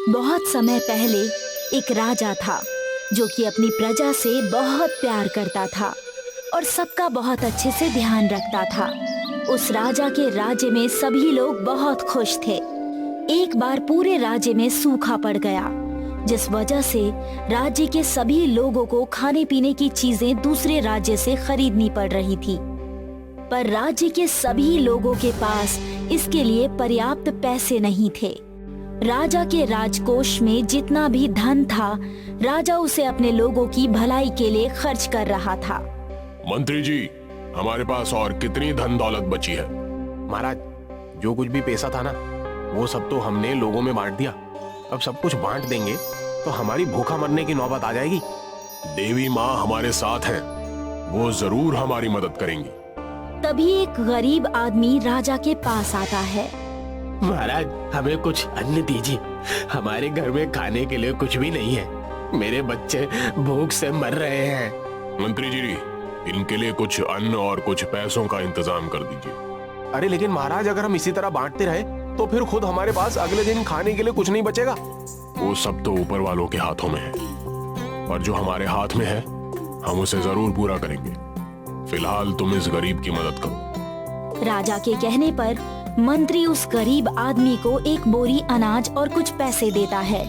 बहुत समय पहले एक राजा था जो कि अपनी प्रजा से बहुत प्यार करता था और सबका बहुत अच्छे से ध्यान रखता था। उस राजा के राज्य में सभी लोग बहुत खुश थे। एक बार पूरे राज्य में सूखा पड़ गया, जिस वजह से राज्य के सभी लोगों को खाने पीने की चीजें दूसरे राज्य से खरीदनी पड़ रही थी। पर राज्य के सभी लोगों के पास इसके लिए पर्याप्त पैसे नहीं थे। राजा के राजकोष में जितना भी धन था, राजा उसे अपने लोगों की भलाई के लिए खर्च कर रहा था। मंत्री जी, हमारे पास और कितनी धन दौलत बची है? महाराज, जो कुछ भी पैसा था ना, वो सब तो हमने लोगों में बांट दिया। अब सब कुछ बांट देंगे तो हमारी भूखा मरने की नौबत आ जाएगी। देवी माँ हमारे साथ हैं, वो जरूर हमारी मदद करेंगी। तभी एक गरीब आदमी राजा के पास आता है। महाराज, हमें कुछ अन्न दीजिए, हमारे घर में खाने के लिए कुछ भी नहीं है। मेरे बच्चे भूख से मर रहे हैं। मंत्री जी, इनके लिए कुछ अन्न और कुछ पैसों का इंतजाम कर दीजिए। अरे लेकिन महाराज, अगर हम इसी तरह बांटते रहे तो फिर खुद हमारे पास अगले दिन खाने के लिए कुछ नहीं बचेगा। वो सब तो ऊपर वालों के हाथों में है, और जो हमारे हाथ में है हम उसे जरूर पूरा करेंगे। फिलहाल तुम इस गरीब की मदद करो। राजा के कहने पर मंत्री उस गरीब आदमी को एक बोरी अनाज और कुछ पैसे देता है।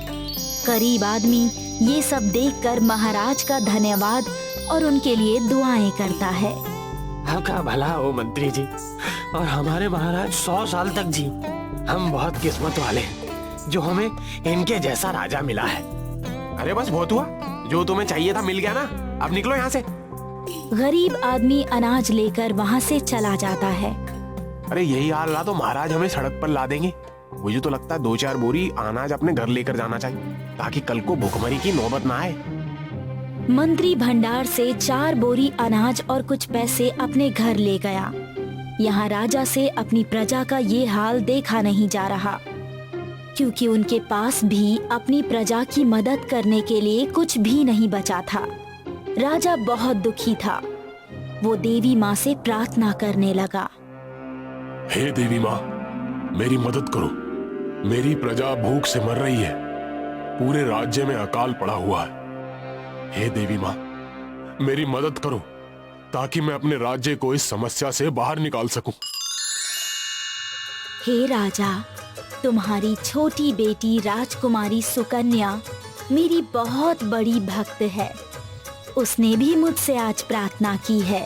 गरीब आदमी ये सब देखकर महाराज का धन्यवाद और उनके लिए दुआएं करता है। आपका भला हो मंत्री जी, और हमारे महाराज 100 साल तक जी। हम बहुत किस्मत वाले हैं जो हमें इनके जैसा राजा मिला है। अरे बस बहुत हुआ, जो तुम्हें चाहिए था मिल गया ना, अब निकलो यहाँ से। गरीब आदमी अनाज लेकर वहाँ से चला जाता है। अरे यही हाल रहा तो महाराज हमें सड़क पर ला देंगे। मुझे तो लगता है 2-4 बोरी अनाज अपने घर लेकर जाना चाहिए, ताकि कल को भूखमरी की नौबत ना आए। मंत्री भंडार से 4 बोरी अनाज और कुछ पैसे अपने घर ले गया। यहाँ राजा से अपनी प्रजा का ये हाल देखा नहीं जा रहा, क्योंकि उनके पास भी अपनी प्रजा की मदद करने के लिए कुछ भी नहीं बचा था। राजा बहुत दुखी था। वो देवी माँ से प्रार्थना करने लगा। हे देवी माँ, मेरी मदद करो। मेरी प्रजा भूख से मर रही है, पूरे राज्य में अकाल पड़ा हुआ है। हे देवी माँ, मेरी मदद करो ताकि मैं अपने राज्य को इस समस्या से बाहर निकाल सकूं। हे राजा, तुम्हारी छोटी बेटी राजकुमारी सुकन्या मेरी बहुत बड़ी भक्त है। उसने भी मुझसे आज प्रार्थना की है,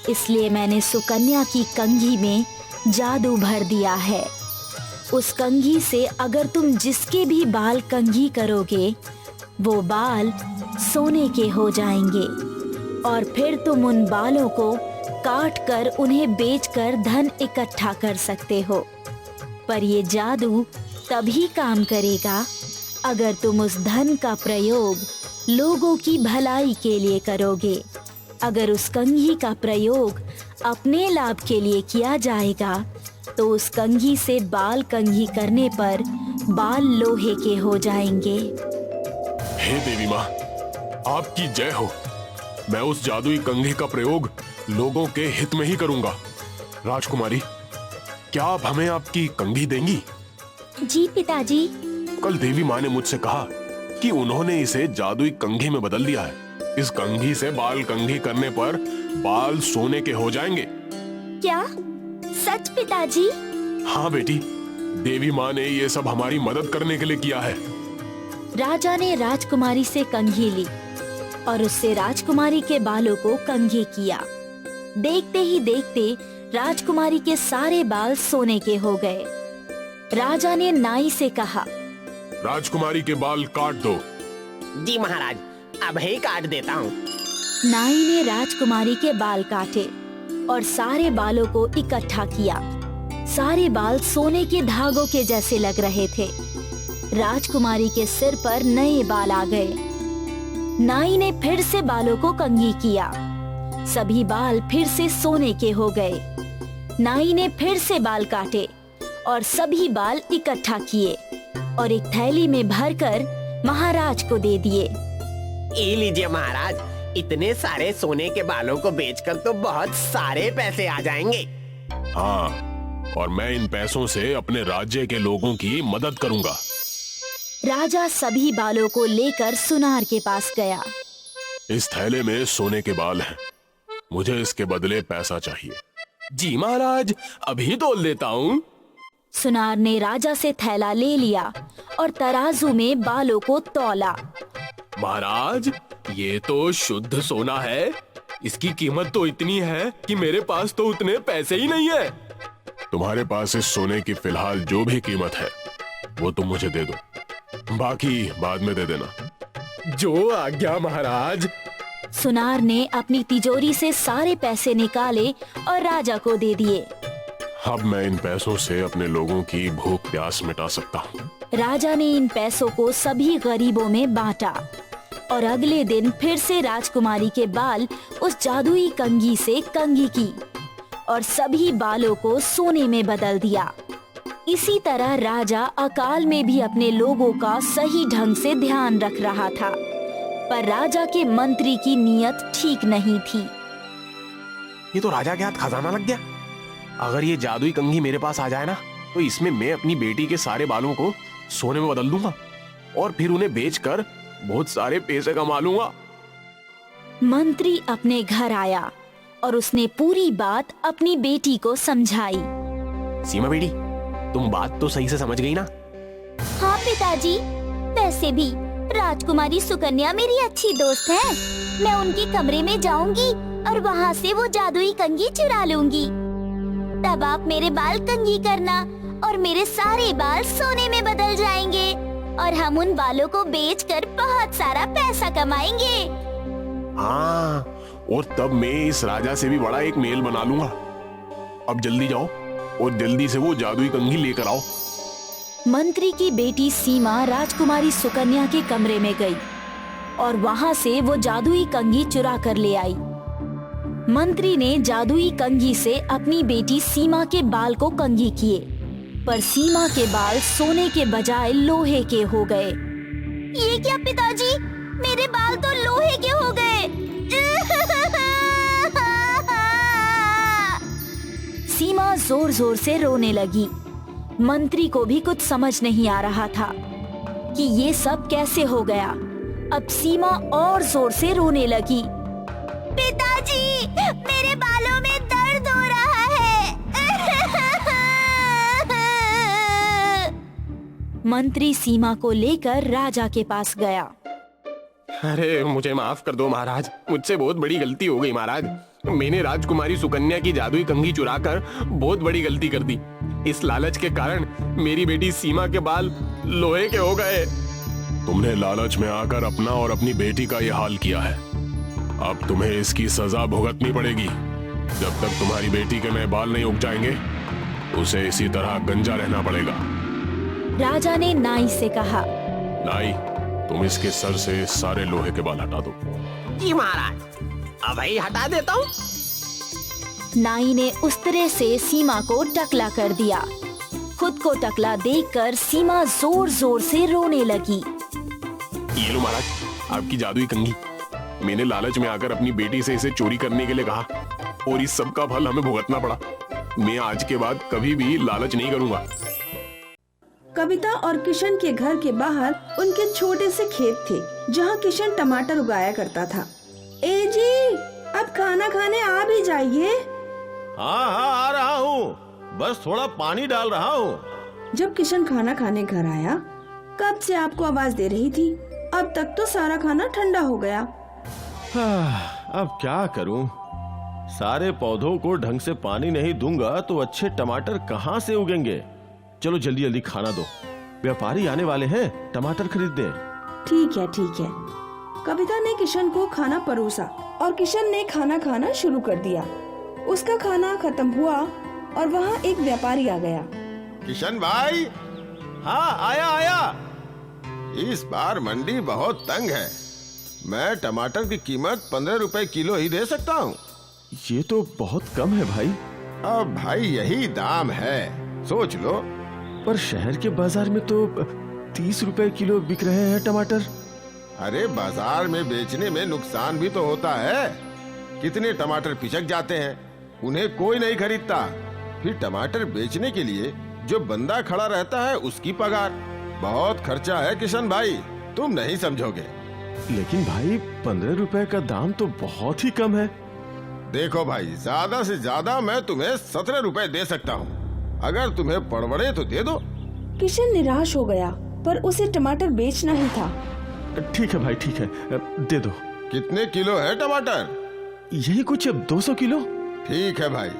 इसलिए मैंने सुकन्या की कंघी में जादू भर दिया है। उस कंघी से अगर तुम जिसके भी बाल कंघी करोगे, वो बाल सोने के हो जाएंगे, और फिर तुम उन बालों को काट कर उन्हें बेचकर धन इकट्ठा कर सकते हो। पर ये जादू तभी काम करेगा अगर तुम उस धन का प्रयोग लोगों की भलाई के लिए करोगे। अगर उस कंघी का प्रयोग अपने लाभ के लिए किया जाएगा तो उस कंघी से बाल कंघी करने पर बाल लोहे के हो जाएंगे। हे देवी माँ, आपकी जय हो। मैं उस जादुई कंघी का प्रयोग लोगों के हित में ही करूंगा। राजकुमारी, क्या आप हमें आपकी कंघी देंगी? जी पिताजी। कल देवी माँ ने मुझसे कहा कि उन्होंने इसे जादुई कंघी में बदल दिया है। इस कंघी से बाल कंघी करने पर बाल सोने के हो जाएंगे। क्या सच पिताजी? हाँ बेटी, देवी माँ ने ये सब हमारी मदद करने के लिए किया है। राजा ने राजकुमारी से कंघी ली और उससे राजकुमारी के बालों को कंघी किया। देखते ही देखते राजकुमारी के सारे बाल सोने के हो गए। राजा ने नाई से कहा, राजकुमारी के बाल काट दो। जी महाराज, अब ही काट देता हूँ। नाई ने राजकुमारी के बाल काटे और सारे बालों को इकट्ठा किया। सारे बाल सोने के धागों के जैसे लग रहे थे। राजकुमारी के सिर पर नए बाल आ गए। नाई ने फिर से बालों को कंघी किया। सभी बाल फिर से सोने के हो गए। नाई ने फिर से बाल काटे और सभी बाल इकट्ठा किए और एक थैली में भरकर महाराज को दे दिए। ये लीजिए महाराज, इतने सारे सोने के बालों को बेचकर तो बहुत सारे पैसे आ जाएंगे। हाँ, और मैं इन पैसों से अपने राज्य के लोगों की मदद करूंगा। राजा सभी बालों को लेकर सुनार के पास गया। इस थैले में सोने के बाल हैं। मुझे इसके बदले पैसा चाहिए। जी महाराज, अभी तोल देता हूँ। सुनार ने राजा से थैला ले लिया और तराजू में बालों को तौला। महाराज, ये तो शुद्ध सोना है। इसकी कीमत तो इतनी है कि मेरे पास तो उतने पैसे ही नहीं है। तुम्हारे पास इस सोने की फिलहाल जो भी कीमत है वो तुम मुझे दे दो, बाकी बाद में दे देना। जो आज्ञा महाराज। सुनार ने अपनी तिजोरी से सारे पैसे निकाले और राजा को दे दिए। अब मैं इन पैसों से अपने लोगों की भूख प्यास मिटा सकता हूँ। राजा ने इन पैसों को सभी गरीबों में बांटा और अगले दिन फिर से राजकुमारी के बाल उस जादुई कंघी से कंघी की और सभी बालों को सोने में बदल दिया। इसी तरह राजा अकाल में भी अपने लोगों का सही ढंग से ध्यान रख रहा था, पर राजा के मंत्री की नीयत ठीक नहीं थी। ये तो राजा के हाथ खजाना लग गया। अगर ये जादुई कंघी मेरे पास आ जाए ना, तो इसमें मैं अपनी बेटी के सारे बालों को सोने में बदल दूंगा और फिर उन्हें बेचकर बहुत सारे पैसे कमा लूंगा। मंत्री अपने घर आया और उसने पूरी बात अपनी बेटी को समझाई। सीमा बेटी, तुम बात तो सही से समझ गई ना? हाँ पिताजी, वैसे भी राजकुमारी सुकन्या मेरी अच्छी दोस्त है। मैं उनके कमरे में जाऊंगी और वहाँ से वो जादुई कंघी चुरा लूंगी। तब आप मेरे बाल कंघी करना और मेरे सारे बाल सोने में बदल जाएंगे और हम उन बालों को बेचकर बहुत सारा पैसा कमाएंगे। हाँ, और तब मैं इस राजा से भी बड़ा एक मेल बना लूंगा। अब जल्दी जाओ और जल्दी से वो जादुई कंघी लेकर आओ। मंत्री की बेटी सीमा राजकुमारी सुकन्या के कमरे में गई और वहाँ से वो जादुई कंघी चुरा कर ले आई। मंत्री ने जादुई कंघी से अपनी बेटी सीमा के बाल को कंघी किए, पर सीमा के बाल सोने के बजाय लोहे के हो गए। ये क्या पिताजी, मेरे बाल तो लोहे के हो गए। सीमा जोर जोर से रोने लगी। मंत्री को भी कुछ समझ नहीं आ रहा था कि ये सब कैसे हो गया। अब सीमा और जोर से रोने लगी। पिताजी, मेरे बालों में दर्द हो रहा है। मंत्री सीमा को लेकर राजा के पास गया। अरे मुझे माफ कर दो महाराज, मुझसे बहुत बड़ी गलती हो गई महाराज। मैंने राजकुमारी सुकन्या की जादुई कंघी चुराकर बहुत बड़ी गलती कर दी। इस लालच के कारण मेरी बेटी सीमा के बाल लोहे के हो गए। तुमने लालच में आकर अपना और अपनी बेटी का ये हाल किया है। अब तुम्हें इसकी सजा भुगतनी पड़ेगी। जब तक तुम्हारी बेटी के नए बाल नहीं उग जाएंगे, उसे इसी तरह गंजा रहना पड़ेगा। राजा ने नाई से कहा, नाई, तुम इसके सर से सारे लोहे के बाल हटा दो। जी महाराज, अब ही हटा देता हूँ। नाई ने उस तरह से सीमा को टकला कर दिया। खुद को टकला देखकर सीमा जोर जोर से रोने लगी। ये लो महाराज, आपकी जादुई कंघी। मैंने लालच में आकर अपनी बेटी से इसे चोरी करने के लिए कहा और इस सब का फल हमें भुगतना पड़ा। मैं आज के बाद कभी भी लालच नहीं करूंगा। कविता और किशन के घर के बाहर उनके छोटे से खेत थे, जहाँ किशन टमाटर उगाया करता था। ए जी, अब खाना खाने आ भी जाइए। हाँ हाँ, आ रहा हूँ, बस थोड़ा पानी डाल रहा हूँ। जब किशन खाना खाने घर आया, कब से आपको आवाज दे रही थी। अब तक तो सारा खाना ठंडा हो गया। अब क्या करूँ, सारे पौधों को ढंग से पानी नहीं दूंगा तो अच्छे टमाटर कहाँ से उगेंगे। चलो जल्दी जल्दी खाना दो, व्यापारी आने वाले हैं टमाटर खरीदने। ठीक है ठीक है। कविता ने किशन को खाना परोसा और किशन ने खाना खाना शुरू कर दिया। उसका खाना खत्म हुआ और वहाँ एक व्यापारी आ गया। किशन भाई, हाँ आया आया। इस बार मंडी बहुत तंग है, मैं टमाटर की कीमत 15 रुपए किलो ही दे सकता हूँ। ये तो बहुत कम है भाई। अब भाई यही दाम है, सोच लो। पर शहर के बाजार में तो 30 रुपए किलो बिक रहे हैं टमाटर। अरे बाजार में बेचने में नुकसान भी तो होता है। कितने टमाटर पिचक जाते हैं, उन्हें कोई नहीं खरीदता। फिर टमाटर बेचने के लिए जो बंदा खड़ा रहता है उसकी पगार, बहुत खर्चा है किशन भाई, तुम नहीं समझोगे। लेकिन भाई 15 रुपए का दाम तो बहुत ही कम है। देखो भाई, ज्यादा से ज्यादा मैं तुम्हें 17 रुपए दे सकता हूँ, अगर तुम्हें पड़बड़े तो दे दो। किशन निराश हो गया, पर उसे टमाटर बेचना ही था। ठीक है भाई, ठीक है, दे दो। कितने किलो है टमाटर? यही कुछ 200 किलो। ठीक है भाई,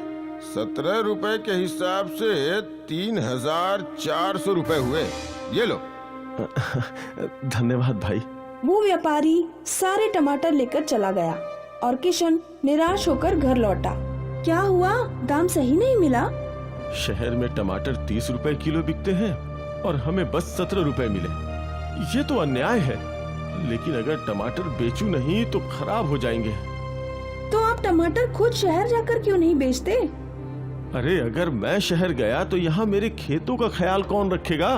17 रुपए के हिसाब से 3400 रुपए हुए, ये लो। धन्यवाद भाई। वो व्यापारी सारे टमाटर लेकर चला गया और किशन निराश होकर घर लौटा। क्या हुआ, दाम सही नहीं मिला? शहर में टमाटर 30 रुपए किलो बिकते हैं और हमें बस 17 रुपए मिले। ये तो अन्याय है। लेकिन अगर टमाटर बेचूं नहीं तो खराब हो जाएंगे। तो आप टमाटर खुद शहर जाकर क्यों नहीं बेचते? अरे अगर मैं शहर गया तो यहाँ मेरे खेतों का ख्याल कौन रखेगा?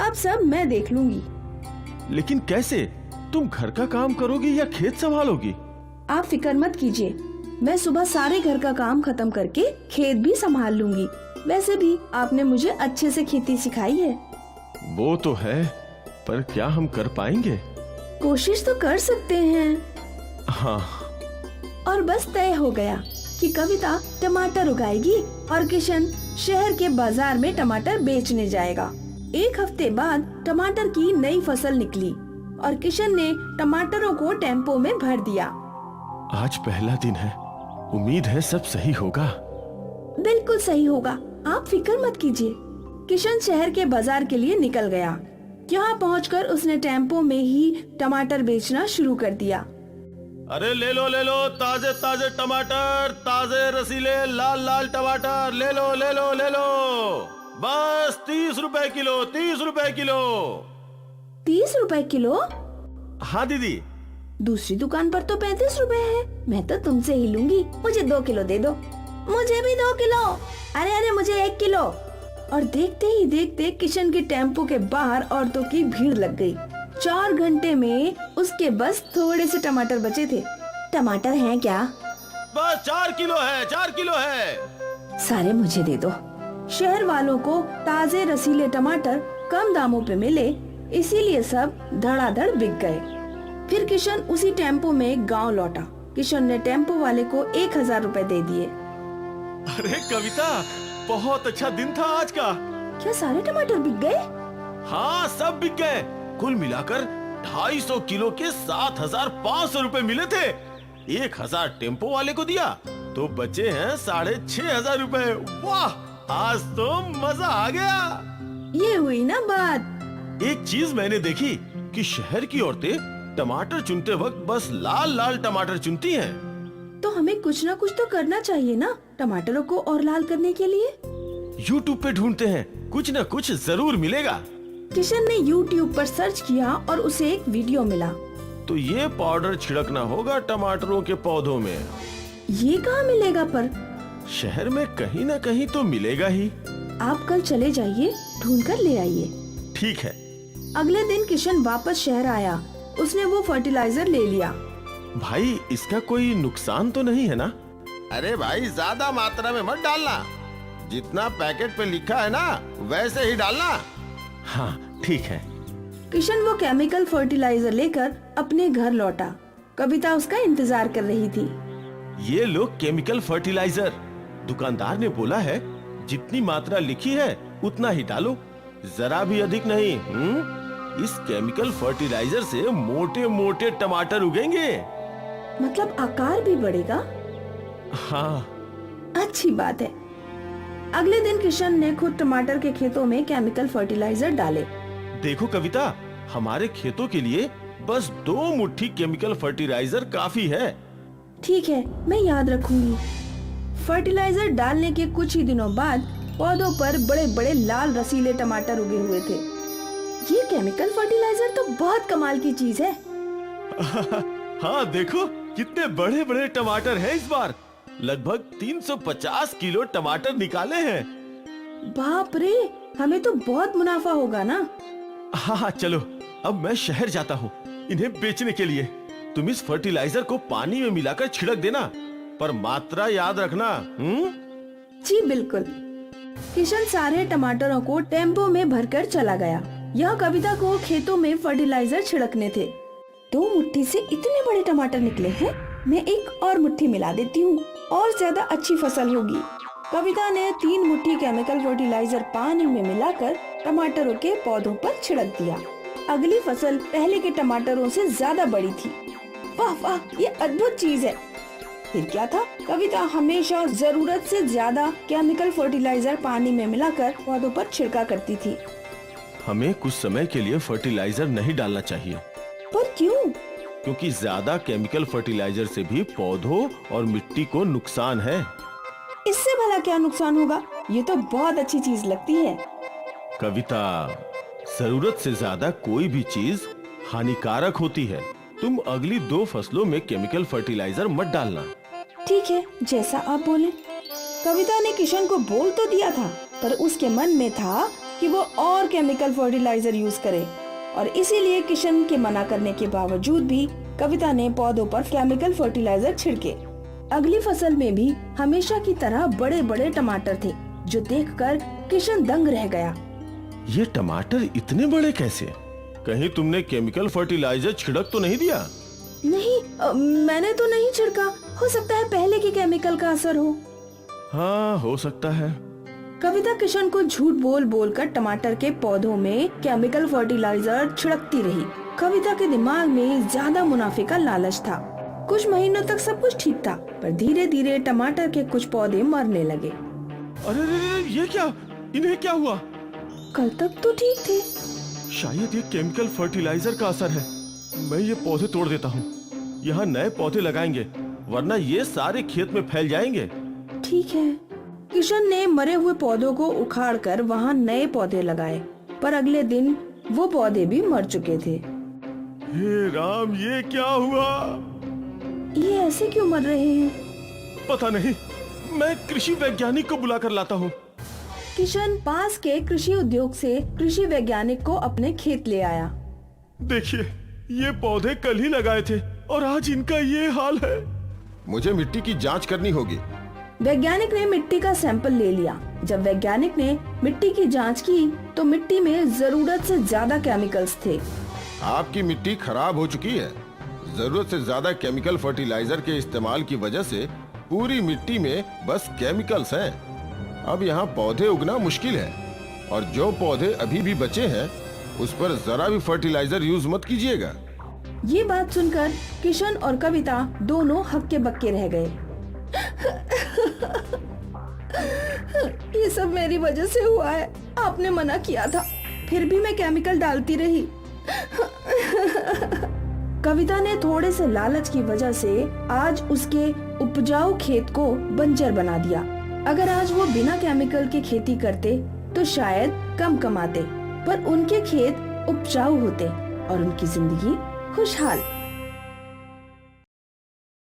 अब सब मैं देख लूंगी। लेकिन कैसे? तुम घर का काम करोगी या खेत संभालोगी? आप फिक्र मत कीजिए, मैं सुबह सारे घर का काम खत्म करके खेत भी संभाल लूंगी। वैसे भी आपने मुझे अच्छे से खेती सिखाई है। वो तो है, पर क्या हम कर पाएंगे? कोशिश तो कर सकते हैं। हाँ। और बस तय हो गया कि कविता टमाटर उगाएगी और किशन शहर के बाजार में टमाटर बेचने जाएगा। एक हफ्ते बाद टमाटर की नई फसल निकली और किशन ने टमाटरों को टेम्पो में भर दिया। आज पहला दिन है, उम्मीद है सब सही होगा। बिल्कुल सही होगा, आप फिक्र मत कीजिए। किशन शहर के बाजार के लिए निकल गया। यहाँ पहुंचकर उसने टेम्पो में ही टमाटर बेचना शुरू कर दिया। अरे ले लो ताजे ताजे टमाटर, ताजे रसीले लाल लाल टमाटर, ले लो ले लो ले लो। बस 30 रुपए किलो, 30 रुपए किलो। 30 रुपए किलो? हाँ दीदी। दूसरी दुकान पर तो 35 रुपए है। मैं तो तुमसे ही लूंगी, मुझे 2 किलो दे दो। मुझे भी 2 किलो। अरे अरे मुझे 1 किलो। और देखते ही देखते किशन के टेम्पो के बाहर औरतों की भीड़ लग गई। 4 घंटे में उसके बस थोड़े से टमाटर बचे थे। टमाटर हैं क्या? बस 4 किलो है, 4 किलो है। सारे मुझे दे दो। शहर वालों को ताजे रसीले टमाटर कम दामों पे मिले, इसीलिए सब धड़ाधड़ बिक गए। फिर किशन उसी टेम्पो में गांव लौटा। किशन ने टेम्पो वाले को 1000 रुपए दे दिए। अरे कविता, बहुत अच्छा दिन था आज का। क्या सारे टमाटर बिक गए? हाँ, सब बिक गए। कुल मिलाकर 250 किलो के 7500 रुपए मिले थे। 1000 टेम्पो वाले को दिया तो बचे हैं 6500 रुपए। वाह, आज तो मजा आ गया। ये हुई ना बात। एक चीज मैंने देखी कि शहर की औरतें टमाटर चुनते वक्त बस लाल लाल टमाटर चुनती हैं। तो हमें कुछ ना कुछ तो करना चाहिए ना टमाटरों को और लाल करने के लिए। YouTube पे ढूंढते हैं, कुछ न कुछ जरूर मिलेगा। किशन ने YouTube पर सर्च किया और उसे एक वीडियो मिला। तो ये पाउडर छिड़कना होगा टमाटरों के पौधों में। ये कहाँ मिलेगा? पर शहर में कहीं न कहीं तो मिलेगा ही। आप कल चले जाइए, ढूंढ कर ले आइए। ठीक है। अगले दिन किशन वापस शहर आया। उसने वो फर्टिलाइजर ले लिया। भाई, इसका कोई नुकसान तो नहीं है ना? अरे भाई, ज्यादा मात्रा में मत डालना। जितना पैकेट पे लिखा है ना वैसे ही डालना। हाँ ठीक है। किशन वो केमिकल फर्टिलाइजर लेकर अपने घर लौटा। कविता उसका इंतजार कर रही थी। ये लो केमिकल फर्टिलाइजर। दुकानदार ने बोला है जितनी मात्रा लिखी है उतना ही डालो, जरा भी अधिक नहीं। इस केमिकल फर्टिलाइजर से मोटे मोटे टमाटर उगेंगे। मतलब आकार भी बढ़ेगा? हाँ। अच्छी बात है। अगले दिन किशन ने खुद टमाटर के खेतों में केमिकल फर्टिलाइजर डाले। देखो कविता, हमारे खेतों के लिए बस 2 मुट्ठी केमिकल फर्टिलाइजर काफी है। ठीक है, मैं याद रखूंगी। फर्टिलाइजर डालने के कुछ ही दिनों बाद पौधों पर बड़े बड़े लाल रसीले टमाटर उगे हुए थे। ये केमिकल फर्टिलाइजर तो बहुत कमाल की चीज है। हाँ देखो, कितने बड़े बड़े टमाटर हैं इस बार। लगभग 350 किलो टमाटर निकाले हैं। बाप रे, हमें तो बहुत मुनाफा होगा ना। हाँ चलो, अब मैं शहर जाता हूँ इन्हें बेचने के लिए। तुम इस फर्टिलाइजर को पानी में मिलाकर छिड़क देना, पर मात्रा याद रखना। जी बिल्कुल। किशन सारे टमाटरों को टेम्पो में भरकर चला गया। यह कविता को खेतों में फर्टिलाइजर छिड़कने थे। 2 मुट्ठी से इतने बड़े टमाटर निकले हैं। मैं एक और मुट्ठी मिला देती हूँ और ज्यादा अच्छी फसल होगी। कविता ने 3 मुट्ठी केमिकल फर्टिलाइजर पानी में मिलाकर टमाटरों के पौधों पर छिड़क दिया। अगली फसल पहले के टमाटरों से ज्यादा बड़ी थी। वाह वाह, ये अद्भुत चीज है। फिर क्या था, कविता हमेशा जरूरत से ज्यादा केमिकल फर्टिलाइजर पानी में मिलाकर पौधों पर छिड़का करती थी। हमें कुछ समय के लिए फर्टिलाइजर नहीं डालना चाहिए। पर क्यों? क्योंकि ज्यादा केमिकल फर्टिलाइजर से भी पौधों और मिट्टी को नुकसान है। इससे भला क्या नुकसान होगा? ये तो बहुत अच्छी चीज लगती है। कविता, जरूरत से ज्यादा कोई भी चीज हानिकारक होती है। तुम अगली 2 फसलों में केमिकल फर्टिलाइजर मत डालना। ठीक है, जैसा आप बोले। कविता ने किशन को बोल तो दिया था, पर उसके मन में था कि वो और केमिकल फर्टिलाइजर यूज करे, और इसीलिए किशन के मना करने के बावजूद भी कविता ने पौधों पर केमिकल फर्टिलाइजर छिड़के। अगली फसल में भी हमेशा की तरह बड़े बड़े टमाटर थे, जो देखकर किशन दंग रह गया। ये टमाटर इतने बड़े कैसे? कहीं तुमने केमिकल फर्टिलाइजर छिड़क तो नहीं दिया? नहीं, मैंने तो नहीं छिड़का। हो सकता है पहले के केमिकल का असर हो। हाँ, हो सकता है। कविता किशन को झूठ बोल बोल कर टमाटर के पौधों में केमिकल फर्टिलाइजर छिड़कती रही। कविता के दिमाग में ज्यादा मुनाफे का लालच था। कुछ महीनों तक सब कुछ ठीक था, पर धीरे धीरे टमाटर के कुछ पौधे मरने लगे। अरे ये क्या? इन्हें क्या हुआ? कल तक तो ठीक थे। शायद ये केमिकल फर्टिलाइजर का असर है। मैं ये पौधे तोड़ देता हूँ। यहाँ नए पौधे लगाएंगे, वरना ये सारे खेत में फैल जाएंगे। ठीक है। किशन ने मरे हुए पौधों को उखाड़कर वहाँ नए पौधे लगाए, पर अगले दिन वो पौधे भी मर चुके थे। हे राम, ये क्या हुआ? ये ऐसे क्यों मर रहे हैं? पता नहीं, मैं कृषि वैज्ञानिक को बुलाकर लाता हूँ। किशन पास के कृषि उद्योग से कृषि वैज्ञानिक को अपने खेत ले आया। देखिए, ये पौधे कल ही लगाए थे और आज इनका ये हाल है। मुझे मिट्टी की जांच करनी होगी। वैज्ञानिक ने मिट्टी का सैंपल ले लिया। जब वैज्ञानिक ने मिट्टी की जांच की तो मिट्टी में जरूरत से ज्यादा केमिकल्स थे। आपकी मिट्टी खराब हो चुकी है। जरूरत से ज्यादा केमिकल फर्टिलाइजर के इस्तेमाल की वजह से पूरी मिट्टी में बस केमिकल्स हैं। अब यहाँ पौधे उगना मुश्किल है, और जो पौधे अभी भी बचे हैं उस पर जरा भी फर्टिलाइजर यूज मत कीजिएगा। ये बात सुनकर किशन और कविता दोनों हक्के बक्के रह गए। ये सब मेरी वजह से हुआ है। आपने मना किया था, फिर भी मैं केमिकल डालती रही। कविता ने थोड़े से लालच की वजह से आज उसके उपजाऊ खेत को बंजर बना दिया। अगर आज वो बिना केमिकल के खेती करते तो शायद कम कमाते, पर उनके खेत उपजाऊ होते और उनकी जिंदगी खुशहाल।